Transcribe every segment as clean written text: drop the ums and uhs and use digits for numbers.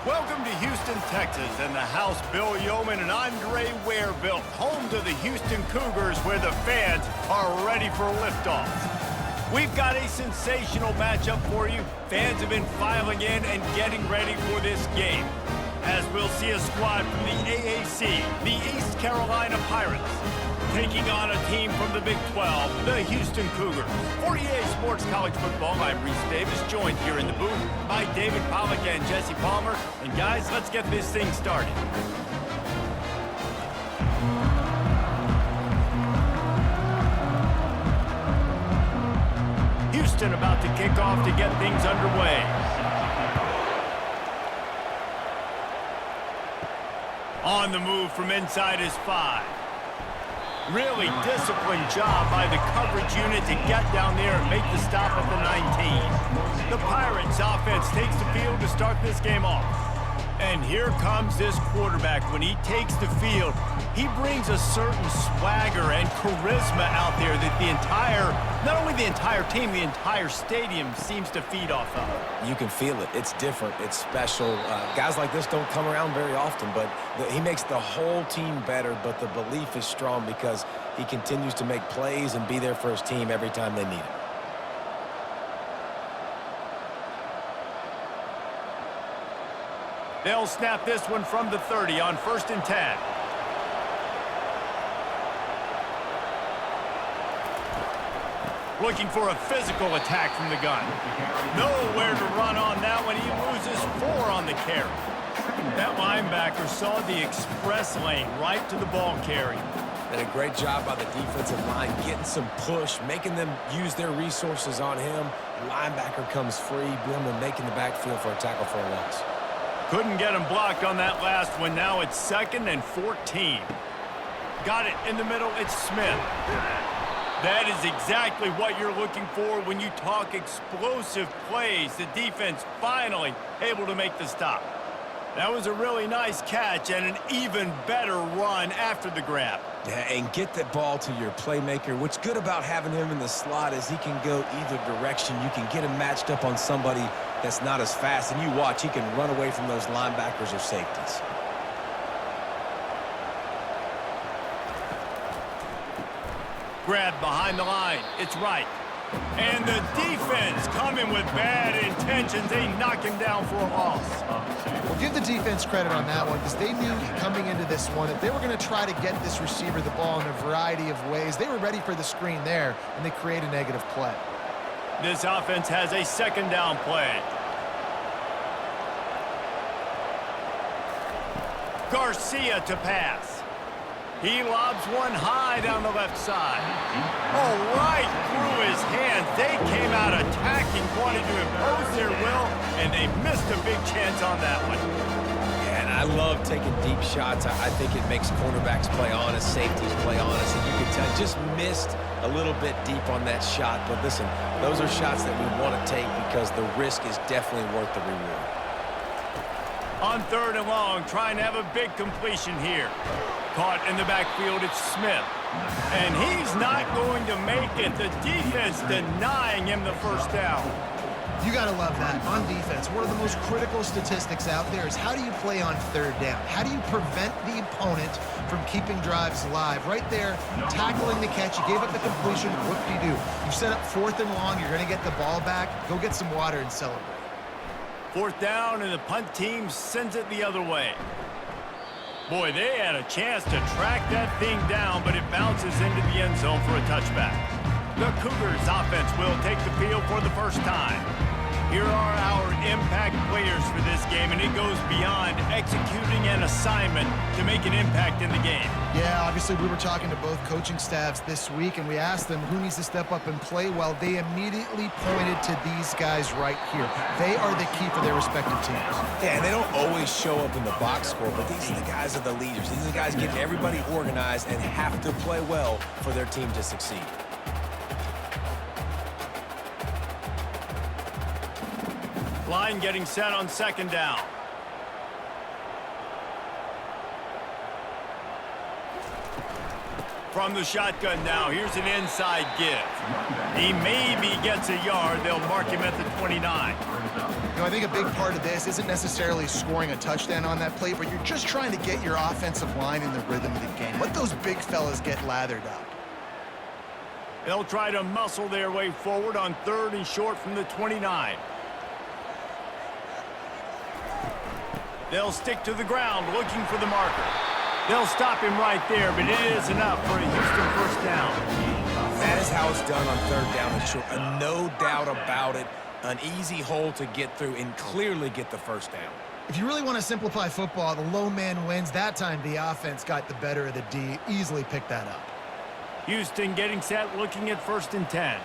Welcome to Houston, Texas, and the house Bill Yeoman and Andre Ware built, home to the Houston Cougars, where the fans are ready for liftoff. We've got a sensational matchup for you. Fans have been filing in and getting ready for this game, as we'll see a squad from the AAC, the East Carolina Pirates, taking on a team from the Big 12, the Houston Cougars. For EA Sports College Football, I'm Reese Davis, joined here in the booth by David Pollack and Jesse Palmer. And guys, let's get this thing started. Houston about to kick off to get things underway. On the move from inside his 5. Really disciplined job by the coverage unit to get down there and make the stop at the 19. The Pirates offense takes the field to start this game off. And here comes this quarterback. When he takes the field, he brings a certain swagger and charisma out there that not only the entire team, the entire stadium seems to feed off of. You can feel it. It's different. It's special. Guys like this don't come around very often, but he makes the whole team better, but the belief is strong because he continues to make plays and be there for his team every time they need it. They'll snap this one from the 30 on 1st and 10. Looking for a physical attack from the gun. Nowhere to run on that one. He loses 4 on the carry. That linebacker saw the express lane right to the ball carrier. And a great job by the defensive line, getting some push, making them use their resources on him. Linebacker comes free, boom, and making the backfield for a tackle for a loss. Couldn't get him blocked on that last one. Now it's 2nd and 14. Got it in the middle. It's Smith. That is exactly what you're looking for when you talk explosive plays. The defense finally able to make the stop. That was a really nice catch and an even better run after the grab. Yeah, and get that ball to your playmaker. What's good about having him in the slot is he can go either direction. You can get him matched up on somebody that's not as fast, and you watch, he can run away from those linebackers or safeties. Grab behind the line. It's right. And the defense coming with bad intentions. They knock him down for a loss. Well, give the defense credit on that one because they knew coming into this one that they were going to try to get this receiver the ball in a variety of ways. They were ready for the screen there, and they create a negative play. This offense has a 2nd down play. Garcia to pass. He lobs one high down the left side. Oh, right through his hands. They came out attacking, wanted to impose their will, and they missed a big chance on that one. Yeah, and I love taking deep shots. I think it makes cornerbacks play honest, safeties play honest, and you can tell just missed a little bit deep on that shot. But listen, those are shots that we want to take because the risk is definitely worth the reward. On 3rd and long, trying to have a big completion here. Caught in the backfield, it's Smith. And he's not going to make it. The defense denying him the 1st down. You got to love that. On defense, one of the most critical statistics out there is how do you play on 3rd down? How do you prevent the opponent from keeping drives alive? Right there, tackling the catch. You gave up the completion. What do? You set up 4th and long. You're going to get the ball back. Go get some water and celebrate. 4th down, and the punt team sends it the other way. Boy, they had a chance to track that thing down, but it bounces into the end zone for a touchback. The Cougars offense will take the field for the first time. Here are our impact players for this game, and it goes beyond executing an assignment to make an impact in the game. Yeah, obviously we were talking to both coaching staffs this week, and we asked them who needs to step up and play well. They immediately pointed to these guys right here. They are the key for their respective teams. Yeah, and they don't always show up in the box score, but these are the guys are the leaders. These are the guys getting everybody organized and have to play well for their team to succeed. Line getting set on 2nd down. From the shotgun now, here's an inside give. He maybe gets a yard. They'll mark him at the 29. I think a big part of this isn't necessarily scoring a touchdown on that play, but you're just trying to get your offensive line in the rhythm of the game. Let those big fellas get lathered up. They'll try to muscle their way forward on 3rd and short from the 29. They'll stick to the ground looking for the marker. They'll stop him right there, but it is enough for a Houston first down. That is how it's done on 3rd down and short. No doubt about it. An easy hole to get through and clearly get the first down. If you really want to simplify football, the low man wins. That time the offense got the better of the D. Easily picked that up. Houston getting set, looking at 1st and 10.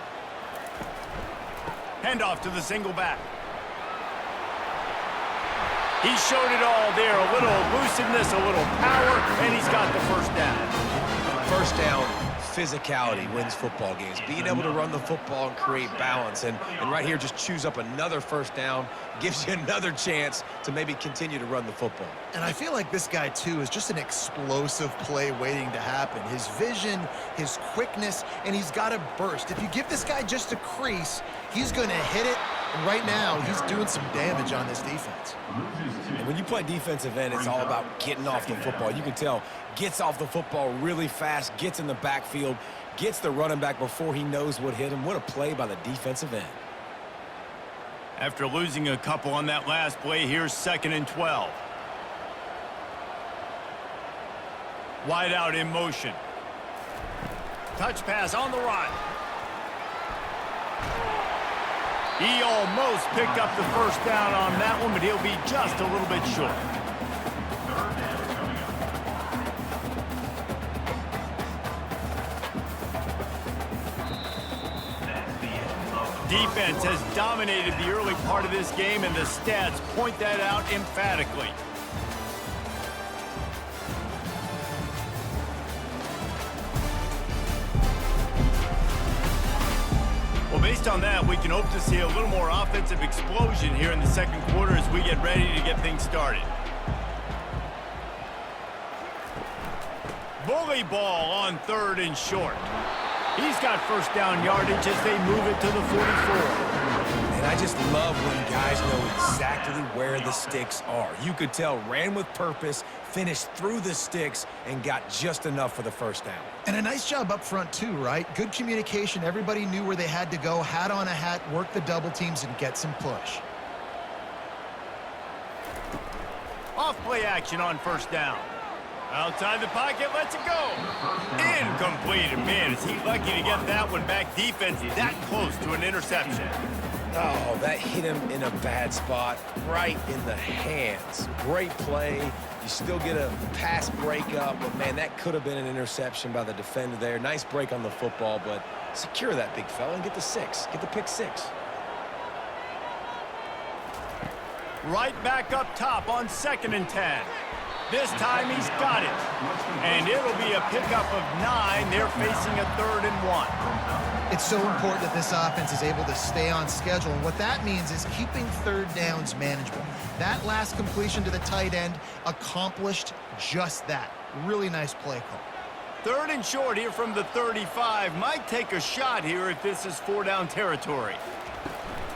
Handoff to the single back. He showed it all there. A little elusiveness, a little power, and he's got the first down. First down, physicality wins football games. Being able to run the football and create balance. And right here, just choose up another first down, gives you another chance to maybe continue to run the football. And I feel like this guy, too, is just an explosive play waiting to happen. His vision, his quickness, and he's got a burst. If you give this guy just a crease, he's going to hit it. And right now, he's doing some damage on this defense. And when you play defensive end, it's all about getting off the football. You can tell, gets off the football really fast, gets in the backfield, gets the running back before he knows what hit him. What a play by the defensive end. After losing a couple on that last play, here's 2nd and 12. Wide out in motion. Touch pass on the run. He almost picked up the first down on that one, but he'll be just a little bit short. Defense has dominated the early part of this game, and the stats point that out emphatically. Well, based on that, we can hope to see a little more offensive explosion here in the 2nd quarter as we get ready to get things started. Bully ball on 3rd and short. He's got first down yardage as they move it to the 44. And I just love when guys know exactly where the sticks are. You could tell, ran with purpose, finished through the sticks, and got just enough for the first down. And a nice job up front, too, right? Good communication. Everybody knew where they had to go, hat on a hat, work the double teams, and get some push. Off play action on first down. Outside the pocket, lets it go. Incomplete. And man, is he lucky to get that one back. Defense that close to an interception. Oh, that hit him in a bad spot, right in the hands. Great play. You still get a pass breakup, but man, that could have been an interception by the defender there. Nice break on the football, but secure that big fella and get the 6. Get the pick 6. Right back up top on 2nd and 10. This time he's got it. And it'll be a pickup of 9. They're facing a 3rd and 1. It's so important that this offense is able to stay on schedule. And what that means is keeping 3rd downs manageable. That last completion to the tight end accomplished just that. Really nice play call. 3rd and short here from the 35. Might take a shot here if this is 4-down territory.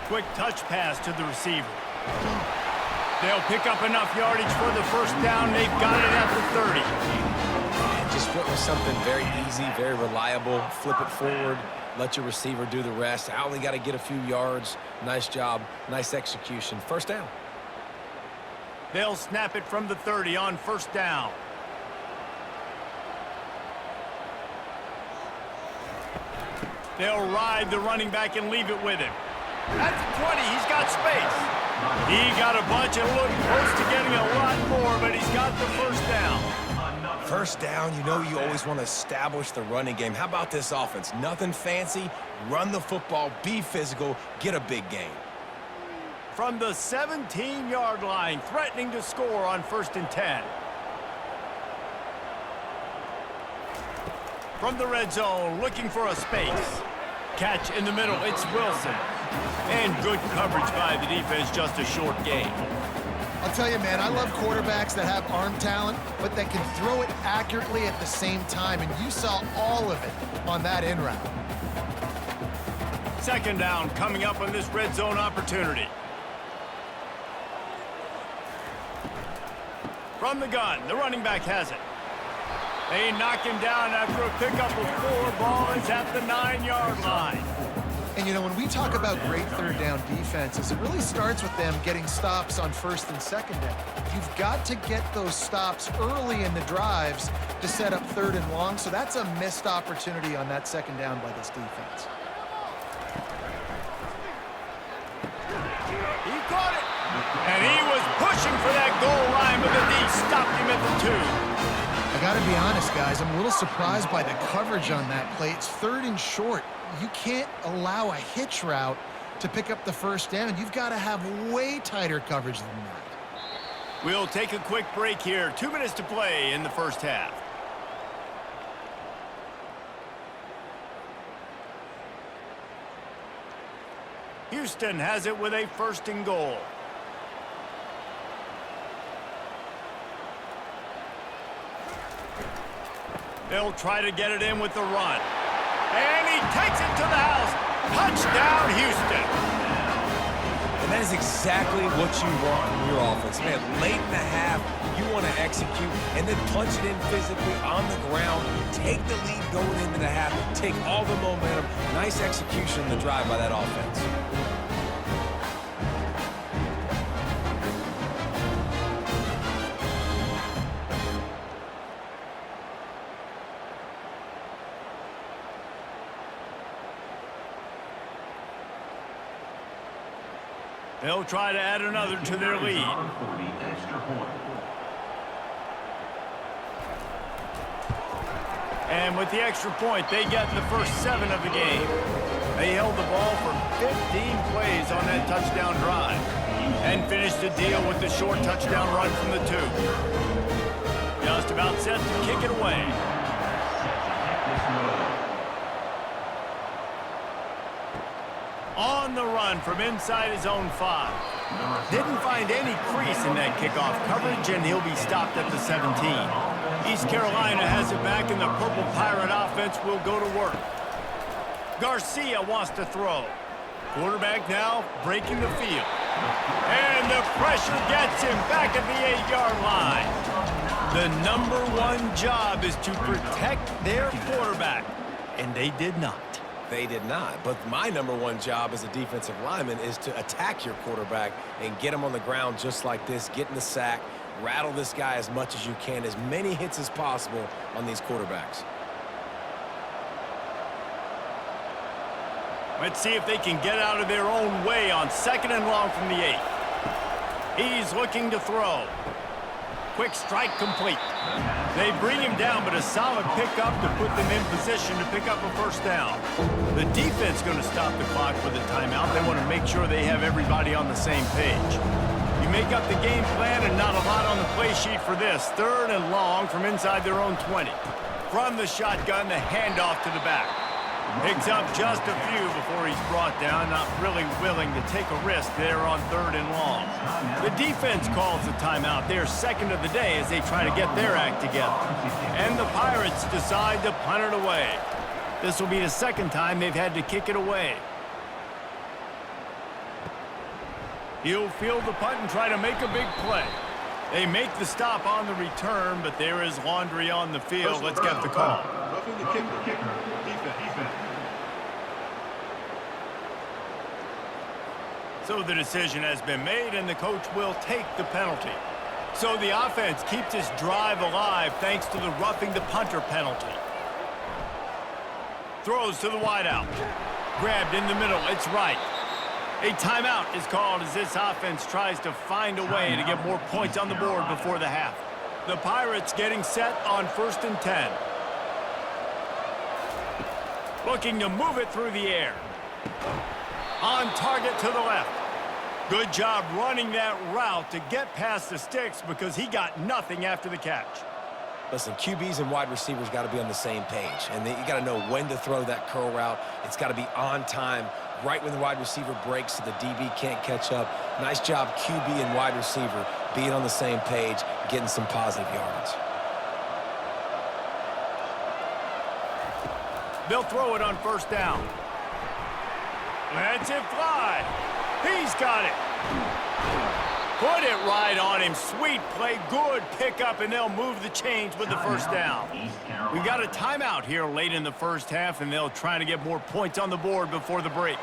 Quick touch pass to the receiver. They'll pick up enough yardage for the first down. They've got it at the 30. And just went with something very easy, very reliable. Flip it forward, let your receiver do the rest. I only got to get a few yards. Nice job, nice execution. First down. They'll snap it from the 30 on first down. They'll ride the running back and leave it with him. At the 20, he's got space. He got a bunch and looked close to getting a lot more, but he's got the first down. First down, you know you always want to establish the running game. How about this offense? Nothing fancy. Run the football, be physical, get a big gain. From the 17-yard line, threatening to score on 1st and 10. From the red zone, looking for a space. Catch in the middle, it's Wilson. And good coverage by the defense, just a short gain. I'll tell you, man, I love quarterbacks that have arm talent, but that can throw it accurately at the same time, and you saw all of it on that in route. 2nd down coming up on this red zone opportunity. From the gun, the running back has it. They knock him down after a pickup of 4. Ball is at the 9-yard line. And, you know, when we talk about great third down defenses, it really starts with them getting stops on first and second down. You've got to get those stops early in the drives to set up third and long, so that's a missed opportunity on that second down by this defense. He caught it. And he was pushing for that goal line, but the D stopped him at the 2. I got to be honest, guys, I'm a little surprised by the coverage on that play. It's third and short. You can't allow a hitch route to pick up the first down. You've got to have way tighter coverage than that. We'll take a quick break here. 2 minutes to play in the first half. Houston has it with a first and goal. They'll try to get it in with the run. And he takes it to the house. Touchdown, Houston. And that is exactly what you want in your offense. Man, late in the half, you want to execute and then punch it in physically on the ground. Take the lead going into the half. Take all the momentum. Nice execution in the drive by that offense. They'll try to add another to their lead. And with the extra point, they get the first 7 of the game. They held the ball for 15 plays on that touchdown drive and finished the deal with the short touchdown run from the 2. Just about set to kick it away. On the run from inside his own 5. Didn't find any crease in that kickoff coverage, and he'll be stopped at the 17. East Carolina has it back, and the Purple Pirate offense will go to work. Garcia wants to throw. Quarterback now breaking the field. And the pressure gets him back at the 8-yard line. The #1 job is to protect their quarterback, and they did not. They did not. But my #1 job as a defensive lineman is to attack your quarterback and get him on the ground just like this, get in the sack, rattle this guy as much as you can, as many hits as possible on these quarterbacks. Let's see if they can get out of their own way on 2nd and long from the 8. He's looking to throw. Quick strike complete. They bring him down, but a solid pickup to put them in position to pick up a first down. The defense going to stop the clock with a timeout. They want to make sure they have everybody on the same page. You make up the game plan and not a lot on the play sheet for this. 3rd and long from inside their own 20. From the shotgun, the handoff to the back. Picks up just a few before he's brought down, not really willing to take a risk there on 3rd and long. The defense calls the timeout, their 2nd of the day, as they try to get their act together. And the Pirates decide to punt it away. This will be the 2nd time they've had to kick it away. He'll field the punt and try to make a big play. They make the stop on the return, but there is laundry on the field. Let's get the call. Roughing the kicker. Defense. So the decision has been made, and the coach will take the penalty. So the offense keeps this drive alive thanks to the roughing the punter penalty. Throws to the wideout. Grabbed in the middle. It's right. A timeout is called as this offense tries to find a way to get more points on the board before the half. The Pirates getting set on 1st and 10. Looking to move it through the air. On target to the left. Good job running that route to get past the sticks because he got nothing after the catch. Listen, QBs and wide receivers got to be on the same page, and you got to know when to throw that curl route. It's got to be on time, right when the wide receiver breaks so the DB can't catch up. Nice job, QB and wide receiver, being on the same page, getting some positive yards. They'll throw it on 1st down. Lets it fly. He's got it. Put it right on him. Sweet play, good pickup, and they'll move the chains with the first down. We got a timeout here late in the first half, and they'll try to get more points on the board before the break.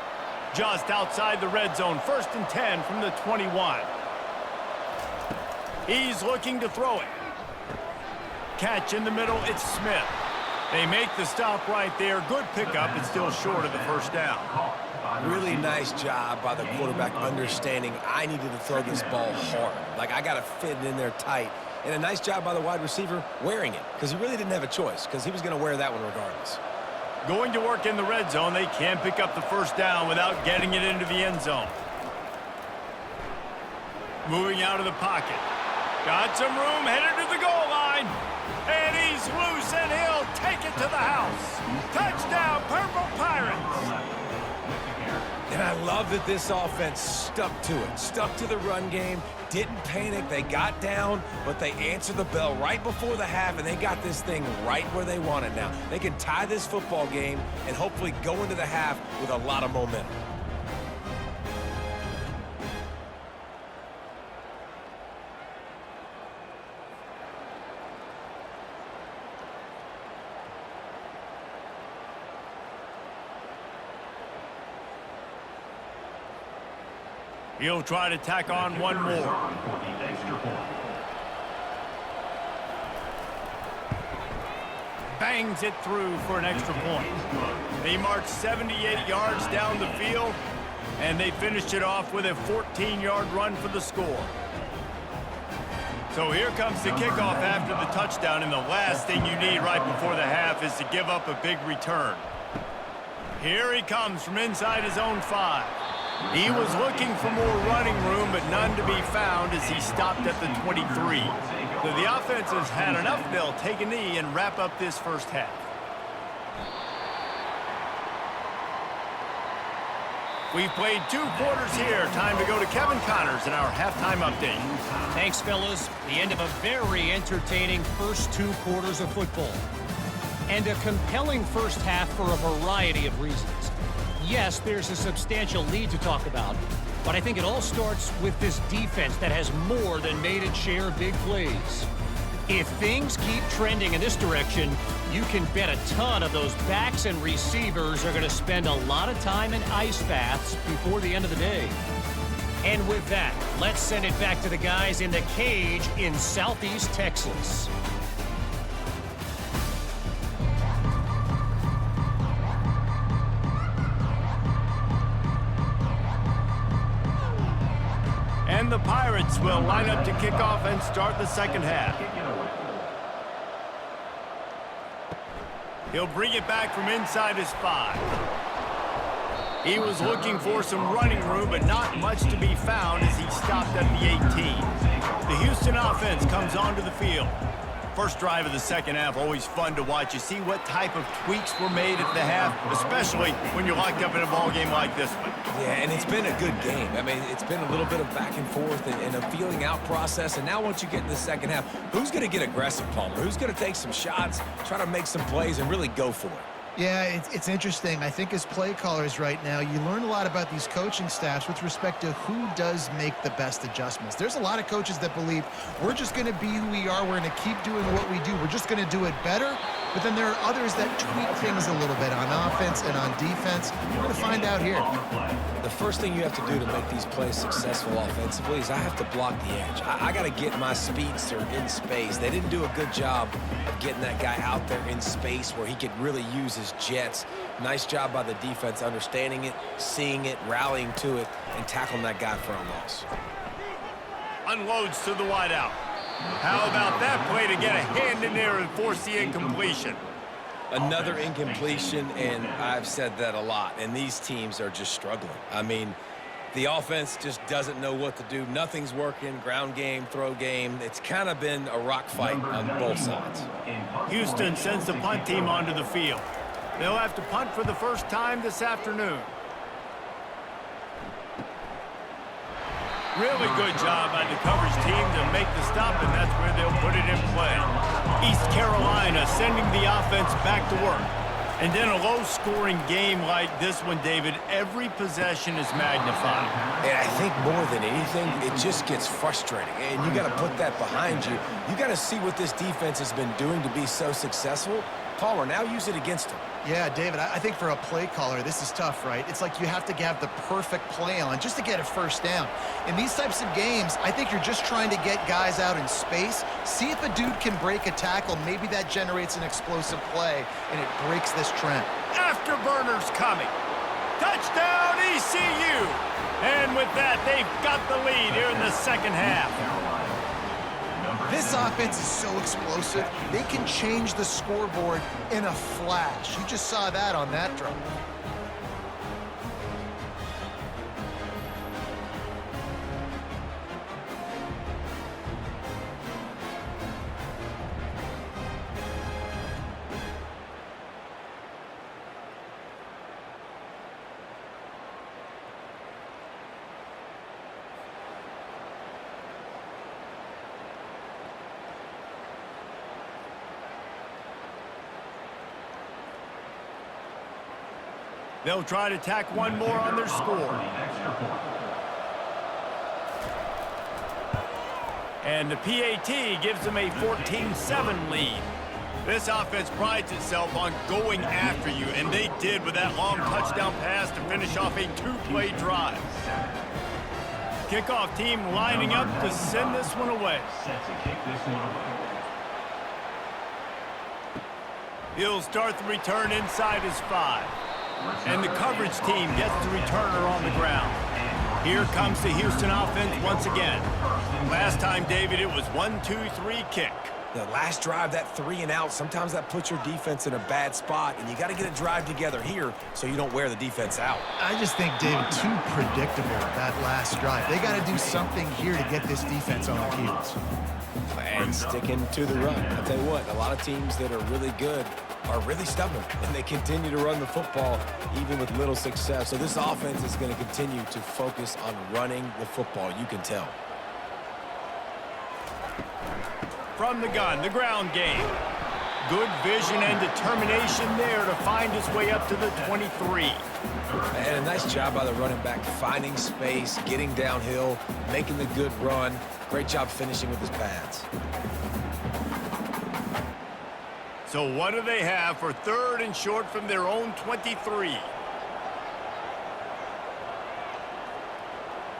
Just outside the red zone, 1st and 10 from the 21. He's looking to throw it. Catch in the middle, it's Smith. They make the stop right there. Good pickup. It's still short of the first down. Really nice job by the quarterback understanding I needed to throw this ball hard. Like, I got to fit it in there tight. And a nice job by the wide receiver wearing it, because he really didn't have a choice, because he was going to wear that one regardless. Going to work in the red zone. They can pick up the first down without getting it into the end zone. Moving out of the pocket. Got some room, headed to the goal line. And he's loose, and he'll take it to the house. Touchdown, Purple Pirates. And I love that this offense stuck to it, stuck to the run game, didn't panic. They got down, but they answered the bell right before the half, and they got this thing right where they want it now. They can tie this football game and hopefully go into the half with a lot of momentum. He'll try to tack on one more. Bangs it through for an extra point. They marched 78 yards down the field, and they finished it off with a 14-yard run for the score. So here comes the kickoff after the touchdown, and the last thing you need right before the half is to give up a big return. Here he comes from inside his own 5. He was looking for more running room, but none to be found as he stopped at the 23. So the offense has had enough. They'll take a knee and wrap up this first half. We've played 2 quarters here. Time to go to Kevin Connors in our halftime update. Thanks, fellas. The end of a very entertaining first 2 quarters of football. And a compelling first half for a variety of reasons. Yes, there's a substantial lead to talk about, but I think it all starts with this defense that has more than made its share of big plays. If things keep trending in this direction, you can bet a ton of those backs and receivers are going to spend a lot of time in ice baths before the end of the day. And with that, let's send it back to the guys in the cage in Southeast Texas. And the Pirates will line up to kick off and start the second half. He'll bring it back from inside his 5. He was looking for some running room, but not much to be found as he stopped at the 18. The Houston offense comes onto the field. First drive of the second half, always fun to watch. You see what type of tweaks were made at the half, especially when you're locked up in a ball game like this one. Yeah, and it's been a good game. I mean, it's been a little bit of back and forth and a feeling out process. And now once you get in the second half, who's going to get aggressive, Palmer? Who's going to take some shots, try to make some plays, and really go for it? Yeah, it's interesting. I think as play callers right now, you learn a lot about these coaching staffs with respect to who does make the best adjustments. There's a lot of coaches that believe we're just going to be who we are. We're going to keep doing what we do. We're just going to do it better. But then there are others that tweak things a little bit on offense and on defense. We're going to find out here. The first thing you have to do to make these plays successful offensively is I have to block the edge. I got to get my speedster in space. They didn't do a good job of getting that guy out there in space where he could really use his jets. Nice job by the defense understanding it, seeing it, rallying to it, and tackling that guy for a loss. Unloads to the wideout. How about that play to get a hand in there and force the incompletion? Another incompletion, and I've said that a lot, and these teams are just struggling. I mean, the offense just doesn't know what to do. Nothing's working, ground game, throw game. It's kind of been a rock fight on both sides. Houston sends the punt team onto the field. They'll have to punt for the first time this afternoon. Really good job by the coverage team to make the stop, and that's where they'll put it in play. East Carolina sending the offense back to work. And then a low-scoring game like this one, David, every possession is magnified. And I think more than anything, it just gets frustrating. And you got to put that behind you. You got to see what this defense has been doing to be so successful. Palmer, now use it against them. Yeah, David, I think for a play caller, this is tough, right? It's like you have to have the perfect play on just to get a first down. In these types of games, I think you're just trying to get guys out in space, see if a dude can break a tackle. Maybe that generates an explosive play, and it breaks this trend. Afterburners coming. Touchdown, ECU! And with that, they've got the lead here in the second half. This offense is so explosive, they can change the scoreboard in a flash. You just saw that on that drive. They'll try to tack one more on their score. And the PAT gives them a 14-7 lead. This offense prides itself on going after you, and they did with that long touchdown pass to finish off a two-play drive. Kickoff team lining up to send this one away. He'll start the return inside his 5. And the coverage team gets the returner on the ground. Here comes the Houston offense once again. Last time, David, it was 1-2-3 kick. The last drive, that 3 and out, sometimes that puts your defense in a bad spot, and you got to get a drive together here so you don't wear the defense out. I just think, David, too predictable, that last drive. They got to do something here to get this defense on their heels. And sticking to the run. I'll tell you what, a lot of teams that are really good are really stubborn, and they continue to run the football even with little success. So this offense is going to continue to focus on running the football, you can tell. From the gun, the ground game. Good vision and determination there to find his way up to the 23. And a nice job by the running back, finding space, getting downhill, making the good run. Great job finishing with his pads. So what do they have for 3rd and short from their own 23?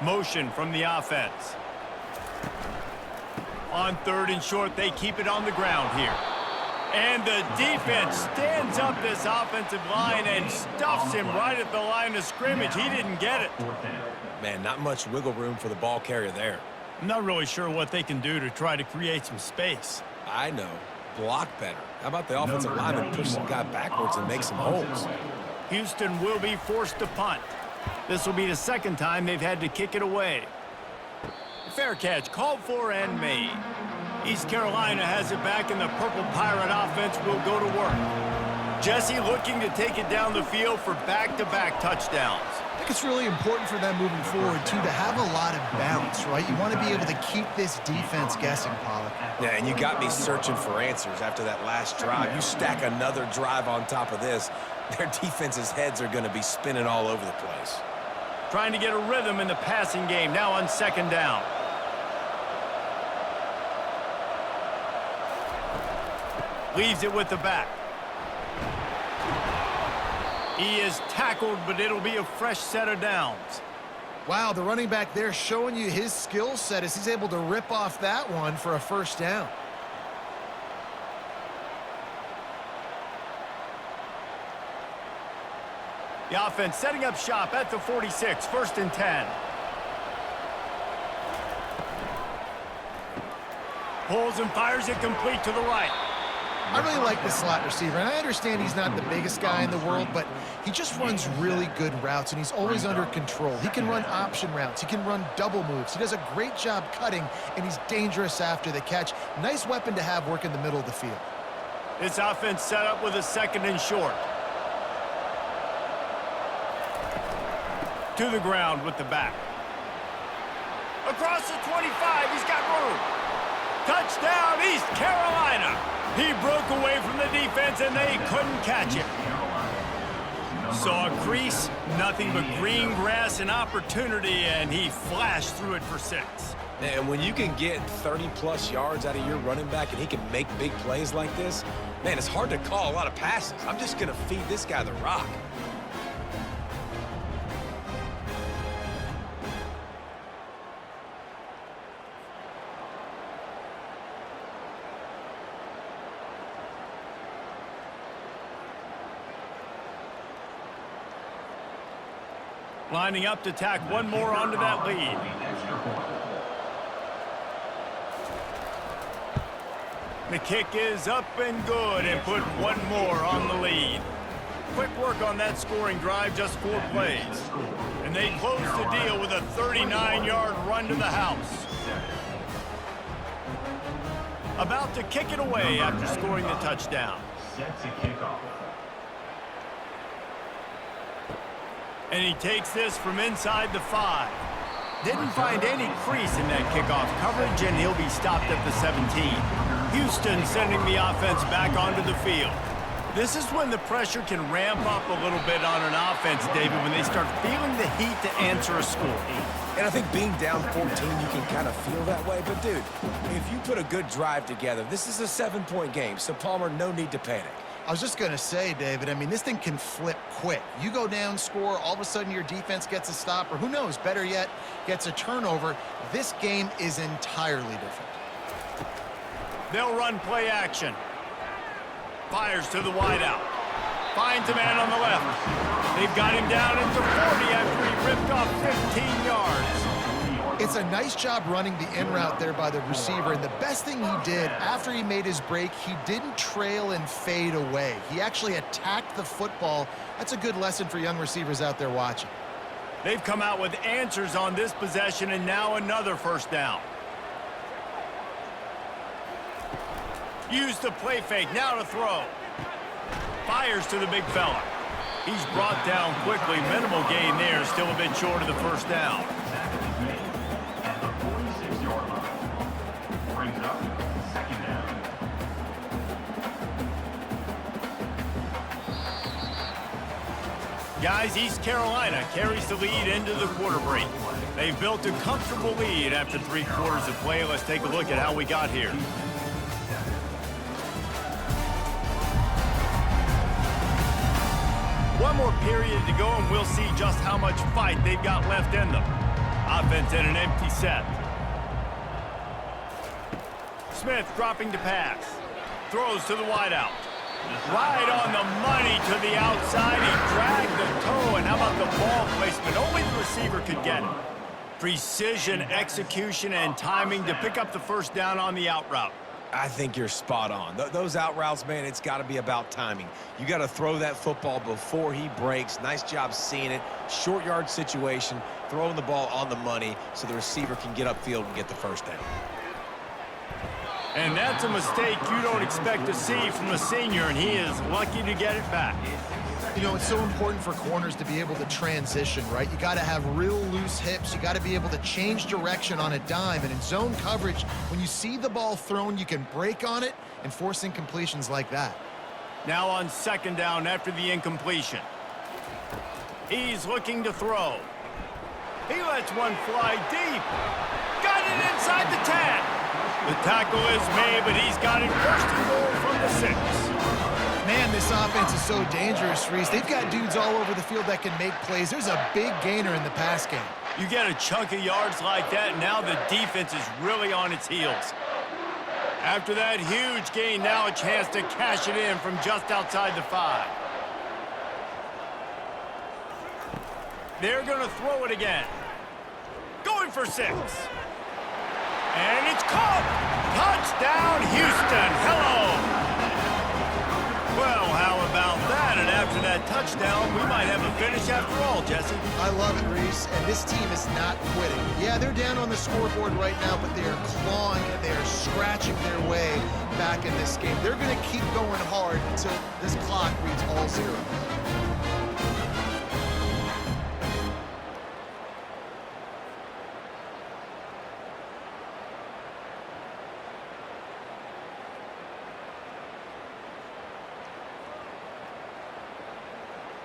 Motion from the offense. On 3rd and short, they keep it on the ground here. And the defense stands up this offensive line and stuffs him right at the line of scrimmage. He didn't get it. Man, not much wiggle room for the ball carrier there. I'm not really sure what they can do to try to create some space. I know. Block better. How about the offensive lineman push some guy backwards and make some holes? Houston will be forced to punt. This will be the second time they've had to kick it away. Fair catch called for and made. East Carolina has it back, and the Purple Pirate offense will go to work. Jesse looking to take it down the field for back-to-back touchdowns. I think it's really important for them moving forward, too, to have a lot of balance, right? You want to be able to keep this defense guessing, Pollock. Yeah, and you got me searching for answers after that last drive. You stack another drive on top of this, their defense's heads are going to be spinning all over the place. Trying to get a rhythm in the passing game, now on 2nd down. Leaves it with the back. He is tackled, but it'll be a fresh set of downs. Wow, the running back there showing you his skill set as he's able to rip off that one for a first down. The offense setting up shop at the 46, 1st and 10. Pulls and fires it complete to the right. I really like this slot receiver, and I understand he's not the biggest guy in the world, but he just runs really good routes, and he's always under control. He can run option routes. He can run double moves. He does a great job cutting, and he's dangerous after the catch. Nice weapon to have work in the middle of the field. This offense set up with a 2nd and short. To the ground with the back. Across the 25, he's got room. Touchdown, East Carolina. He broke away from the defense, and they couldn't catch him. Saw a crease, nothing but green grass and opportunity, and he flashed through it for 6. And when you can get 30-plus yards out of your running back and he can make big plays like this, man, it's hard to call a lot of passes. I'm just going to feed this guy the rock. Lining up to tack one more onto that lead. The kick is up and good and put one more on the lead. Quick work on that scoring drive, just 4 plays. And they close the deal with a 39-yard run to the house. About to kick it away after scoring the touchdown. Set to kick off. And he takes this from inside the 5. Didn't find any crease in that kickoff coverage, and he'll be stopped at the 17. Houston sending the offense back onto the field. This is when the pressure can ramp up a little bit on an offense, David, when they start feeling the heat to answer a score. And I think being down 14, you can kind of feel that way. But, dude, if you put a good drive together, this is a 7-point game, so, Palmer, no need to panic. I was just going to say, David, I mean, this thing can flip quick. You go down, score, all of a sudden your defense gets a stop, or who knows, better yet, gets a turnover. This game is entirely different. They'll run play action. Fires to the wideout. Finds a man on the left. They've got him down at the 40 after he ripped off 15 yards. It's a nice job running the in route there by the receiver, and the best thing he did after he made his break, he didn't trail and fade away. He actually attacked the football. That's a good lesson for young receivers out there watching. They've come out with answers on this possession, and now another first down. Use the play fake, now to throw. Fires to the big fella. He's brought down quickly. Minimal gain there, still a bit short of the first down. At the 46-yard line. Brings up 2nd down. Guys, East Carolina carries the lead into the quarter break. They've built a comfortable lead after 3 quarters of play. Let's take a look at how we got here. One more period to go, and we'll see just how much fight they've got left in them. Offense in an empty set. Smith dropping to pass. Throws to the wideout. Right on the money to the outside. He dragged the toe, and how about the ball placement? Only the receiver could get it. Precision, execution, and timing to pick up the first down on the out route. I think you're spot on. Those out routes, man, it's got to be about timing. You got to throw that football before he breaks. Nice job seeing it. Short yard situation, throwing the ball on the money so the receiver can get upfield and get the first down. And that's a mistake you don't expect to see from a senior, and he is lucky to get it back. You know, it's so important for corners to be able to transition, right? You got to have real loose hips. You got to be able to change direction on a dime. And in zone coverage, when you see the ball thrown, you can break on it and force incompletions like that. Now on 2nd down after the incompletion. He's looking to throw. He lets one fly deep. Got it inside the 10. The tackle is made, but he's got it first and goal from the 6. Man, this offense is so dangerous, Reese. They've got dudes all over the field that can make plays. There's a big gainer in the pass game. You get a chunk of yards like that, and now the defense is really on its heels. After that huge gain, now a chance to cash it in from just outside the 5. They're going to throw it again. Going for 6. And it's caught. Touchdown, Houston. Hello. Well, how about that? And after that touchdown, we might have a finish after all, Jesse. I love it, Reese. And this team is not quitting. Yeah, they're down on the scoreboard right now, but they are clawing and they are scratching their way back in this game. They're going to keep going hard until this clock reads all 0.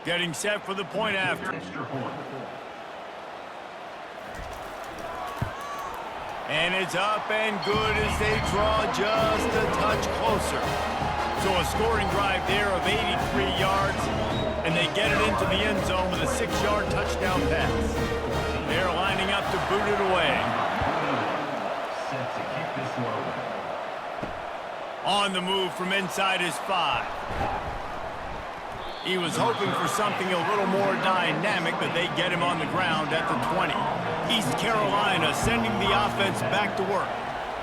Getting set for the point after. Extra point. And it's up and good as they draw just a touch closer. So a scoring drive there of 83 yards, and they get it into the end zone with a 6-yard touchdown pass. They're lining up to boot it away. Set to kick this one away. On the move from inside his 5. He was hoping for something a little more dynamic, but they get him on the ground at the 20. East Carolina sending the offense back to work.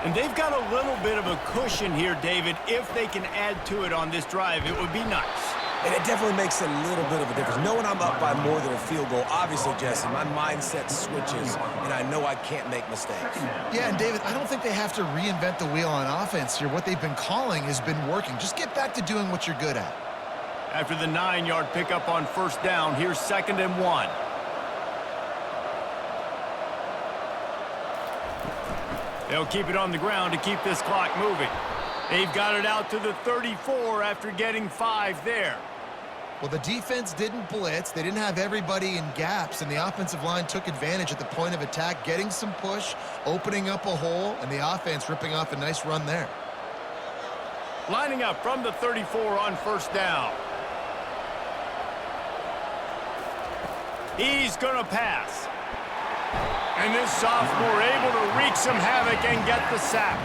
And they've got a little bit of a cushion here, David. If they can add to it on this drive, it would be nice. And it definitely makes a little bit of a difference. Knowing I'm up by more than a field goal, obviously, Jesse, my mindset switches, and I know I can't make mistakes. Yeah, and David, I don't think they have to reinvent the wheel on offense here. What they've been calling has been working. Just get back to doing what you're good at. After the 9-yard pickup on first down, here's 2nd and 1. They'll keep it on the ground to keep this clock moving. They've got it out to the 34 after getting 5 there. Well, the defense didn't blitz. They didn't have everybody in gaps, and the offensive line took advantage at the point of attack, getting some push, opening up a hole, and the offense ripping off a nice run there. Lining up from the 34 on first down. He's going to pass. And this sophomore able to wreak some havoc and get the sack.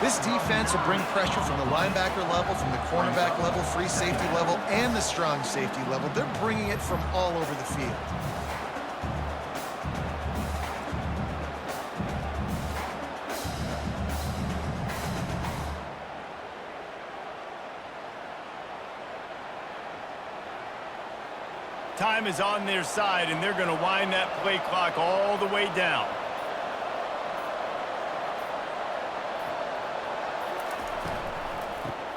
This defense will bring pressure from the linebacker level, from the cornerback level, free safety level, and the strong safety level. They're bringing it from all over the field. Time is on their side, and they're going to wind that play clock all the way down.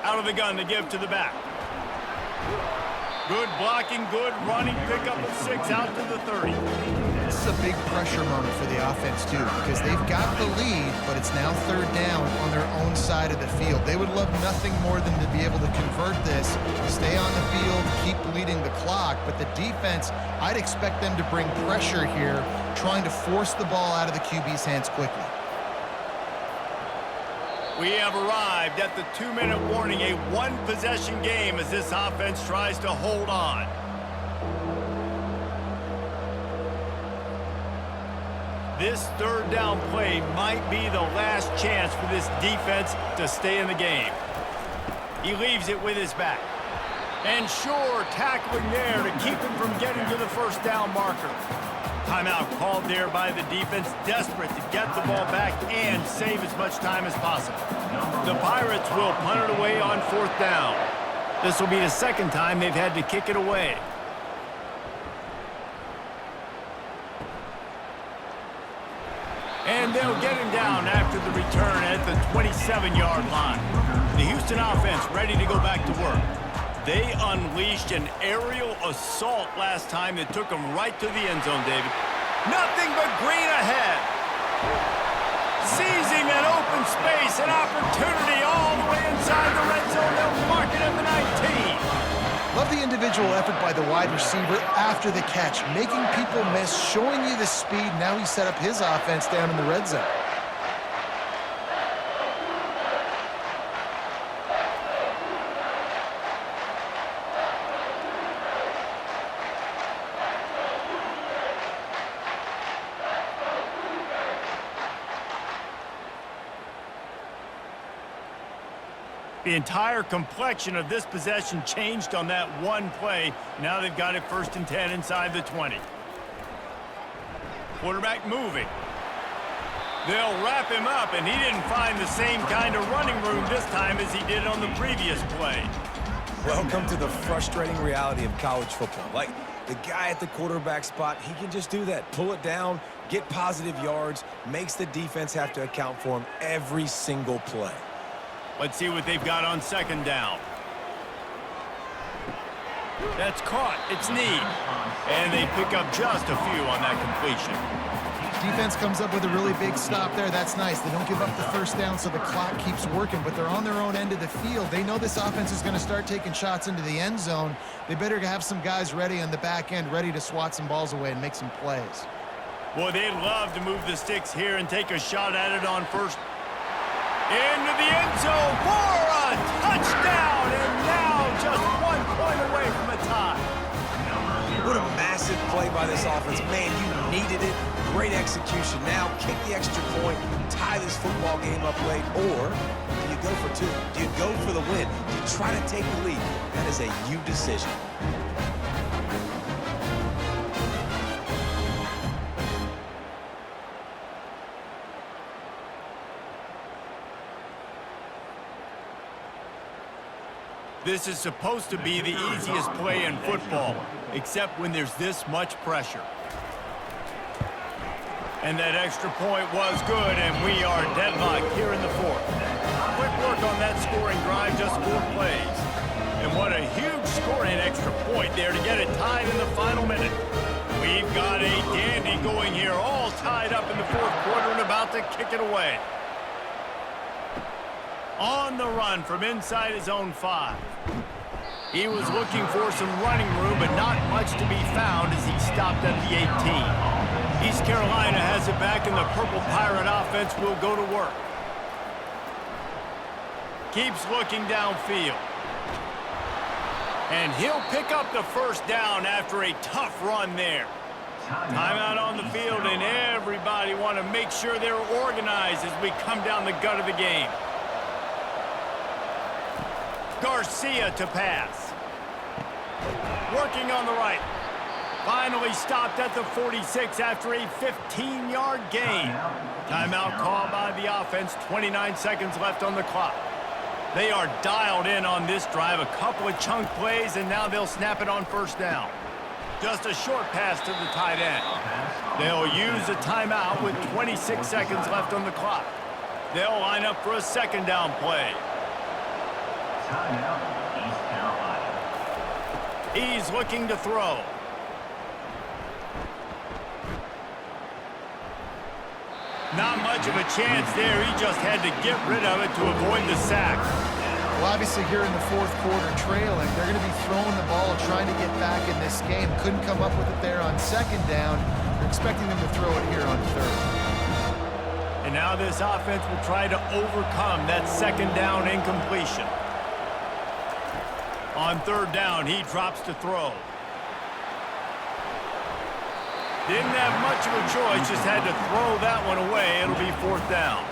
Out of the gun to give to the back. Good blocking, good running, pick up of 6 out to the 30. This is a big pressure moment for the offense, too, because they've got the lead, but it's now 3rd down on their own side of the field. They would love nothing more than to be able to convert this, stay on the field, keep bleeding the clock, but the defense, I'd expect them to bring pressure here, trying to force the ball out of the QB's hands quickly. We have arrived at the 2-minute warning, a 1-possession game as this offense tries to hold on. This 3rd down play might be the last chance for this defense to stay in the game. He leaves it with his back. And sure, tackling there to keep him from getting to the first down marker. Timeout called there by the defense, desperate to get the ball back and save as much time as possible. The Pirates will punt it away on 4th down. This will be the 2nd time they've had to kick it away. And they'll get him down after the return at the 27-yard line. The Houston offense ready to go back to work. They unleashed an aerial assault last time that took them right to the end zone, David. Nothing but green ahead. Seizing that open space, an opportunity all the way inside the red zone. They'll mark it at the 19. Love the individual effort by the wide receiver after the catch, making people miss, showing you the speed. Now he set up his offense down in the red zone. The entire complexion of this possession changed on that one play. Now they've got it 1st and 10 inside the 20. Quarterback moving. They'll wrap him up, and he didn't find the same kind of running room this time as he did on the previous play. Welcome to the frustrating reality of college football. Like, the guy at the quarterback spot, he can just do that. Pull it down, get positive yards, makes the defense have to account for him every single play. Let's see what they've got on 2nd down. That's caught. It's Need. And they pick up just a few on that completion. Defense comes up with a really big stop there. That's nice. They don't give up the first down, so the clock keeps working, but they're on their own end of the field. They know this offense is going to start taking shots into the end zone. They better have some guys ready on the back end, ready to swat some balls away and make some plays. Boy, they'd love to move the sticks here and take a shot at it on first. Into the end zone for a touchdown, and now just 1 point away from a tie. What a massive play by this offense. Man, you needed it. Great execution. Now kick the extra point, tie this football game up late, or do you go for two? Do you go for the win? Do you try to take the lead? That is a you decision. This is supposed to be the easiest play in football, except when there's this much pressure. And that extra point was good, and we are deadlocked here in the fourth. Quick work on that scoring drive, just 4 plays. And what a huge scoring extra point there to get it tied in the final minute. We've got a dandy going here, all tied up in the fourth quarter and about to kick it away. On the run from inside his own 5. He was looking for some running room, but not much to be found as he stopped at the 18. East Carolina has it back, and the Purple Pirate offense will go to work. Keeps looking downfield. And he'll pick up the first down after a tough run there. Timeout on the field, and everybody want to make sure they're organized as we come down the gut of the game. Garcia to pass. Working on the right. Finally stopped at the 46 after a 15-yard gain. Timeout called by the offense. 29 seconds left on the clock. They are dialed in on this drive. A couple of chunk plays, and now they'll snap it on first down. Just a short pass to the tight end. They'll use a timeout with 26 seconds left on the clock. They'll line up for a second down play. Timeout, East Carolina. He's looking to throw. Not much of a chance there. He just had to get rid of it to avoid the sack. Well, obviously here in the fourth quarter trailing, they're going to be throwing the ball, trying to get back in this game. Couldn't come up with it there on second down. They're expecting them to throw it here on third. And now this offense will try to overcome that second down incompletion. On third down, he drops to throw. Didn't have much of a choice, just had to throw that one away. It'll be fourth down.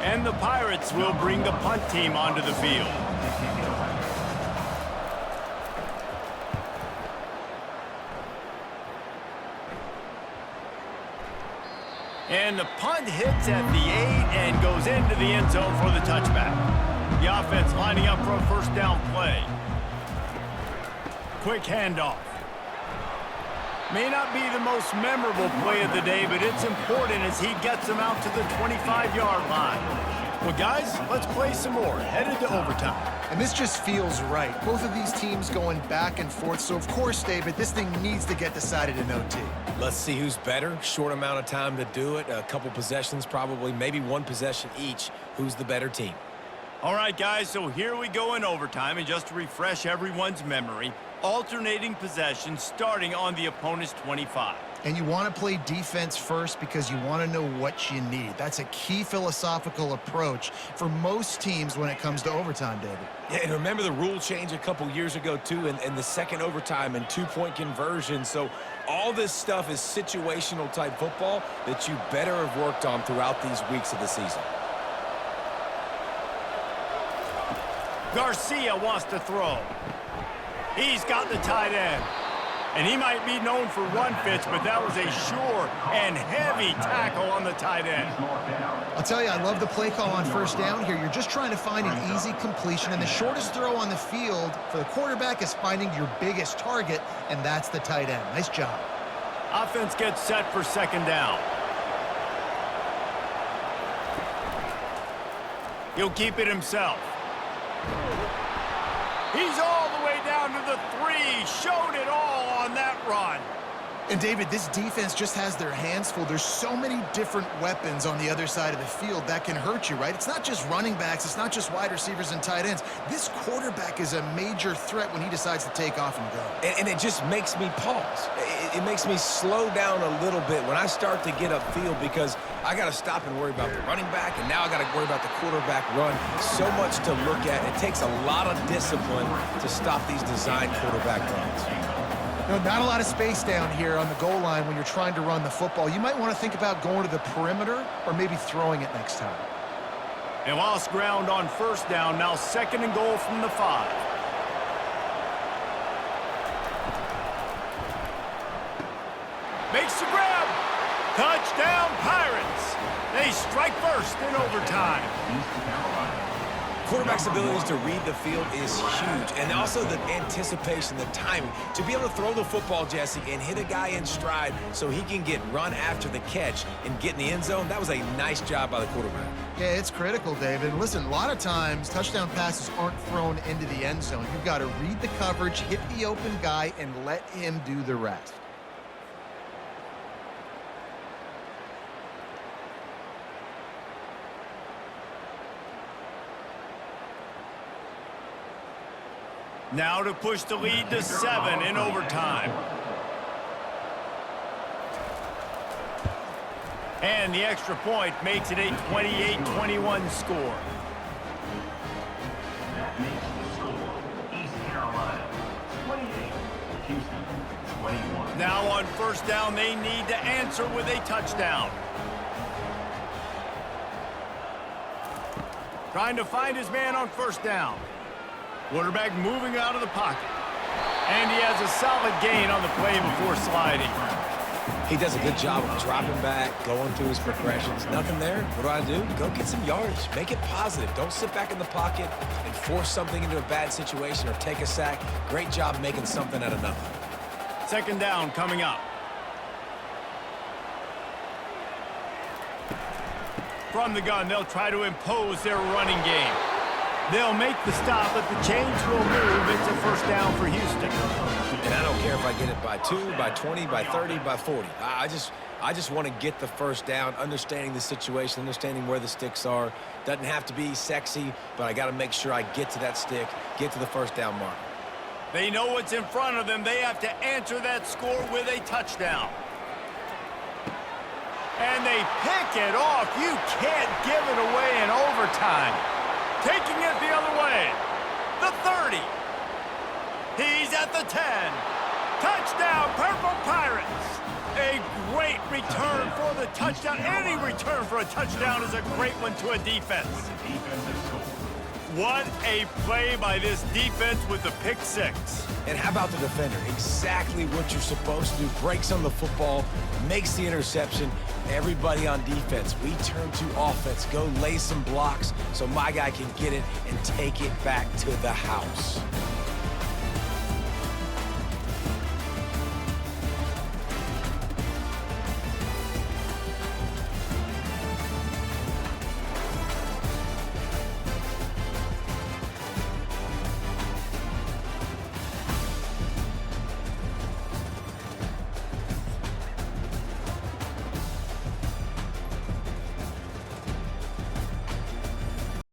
And the Pirates will bring the punt team onto the field. And the punt hits at the 8 and goes into the end zone for the touchback. The offense lining up for a first down play. Quick handoff. May not be the most memorable play of the day, but it's important as he gets them out to the 25-yard line. Well, guys, let's play some more. Headed to overtime. And this just feels right. Both of these teams going back and forth. So, of course, David, this thing needs to get decided in OT. Let's see who's better. Short amount of time to do it. A couple possessions probably, maybe one possession each. Who's the better team? All right, guys, so here we go in overtime. And just to refresh everyone's memory, alternating possessions starting on the opponent's 25. And you want to play defense first because you want to know what you need. That's a key philosophical approach for most teams when it comes to overtime, David. Yeah, and remember the rule change a couple years ago, too, and the second overtime and two-point conversion. So all this stuff is situational type football that you better have worked on throughout these weeks of the season. Garcia wants to throw. He's got the tight end. And he might be known for run fits, but that was a sure and heavy tackle on the tight end. I'll tell you, I love the play call on first down here. You're just trying to find an easy completion, and the shortest throw on the field for the quarterback is finding your biggest target, and that's the tight end. Nice job. Offense gets set for second down. He'll keep it himself. He's all the way down to the 3. Showed it all on that run. And, David, this defense just has their hands full. There's so many different weapons on the other side of the field that can hurt you, right? It's not just running backs. It's not just wide receivers and tight ends. This quarterback is a major threat when he decides to take off and go. And it just makes me pause. It makes me slow down a little bit when I start to get upfield because I got to stop and worry about the running back, and now I got to worry about the quarterback run. So much to look at. It takes a lot of discipline to stop these designed quarterback runs. No, not a lot of space down here on the goal line when you're trying to run the football. You might want to think about going to the perimeter or maybe throwing it next time. And lost ground on first down. Now 2nd and goal from the 5. Makes the grab. Touchdown, Pirates. They strike first in overtime. Quarterback's abilities to read the field is huge, and also the anticipation, the timing. To be able to throw the football, Jesse, and hit a guy in stride so he can get run after the catch and get in the end zone, that was a nice job by the quarterback. Yeah, it's critical, David. Listen, a lot of times touchdown passes aren't thrown into the end zone. You've got to read the coverage, hit the open guy, and let him do the rest. Now to push the lead to 7 in overtime. And the extra point makes it a 28-21 score. That makes the score East Carolina 28, Houston 21. Now on first down, they need to answer with a touchdown. Trying to find his man on first down. Quarterback moving out of the pocket. And he has a solid gain on the play before sliding. He does a good job of dropping back, going through his progressions. Nothing there. What do? Go get some yardage. Make it positive. Don't sit back in the pocket and force something into a bad situation or take a sack. Great job making something out of nothing. 2nd down coming up. From the gun, they'll try to impose their running game. They'll make the stop, but the chains will move. It's a first down for Houston. And I don't care if I get it by 2, by 20, by 30, by 40. I just want to get the first down, understanding the situation, understanding where the sticks are. Doesn't have to be sexy, but I got to make sure I get to that stick, get to the first down mark. They know what's in front of them. They have to answer that score with a touchdown. And they pick it off. You can't give it away in overtime. Taking it the other way. The 30. He's at the 10. Touchdown, Purple Pirates. A great return for the touchdown. Any return for a touchdown is a great one to a defense. What a play by this defense with the pick 6. And how about the defender? Exactly what you're supposed to do. Breaks on the football, makes the interception. Everybody on defense, we turn to offense. Go lay some blocks so my guy can get it and take it back to the house.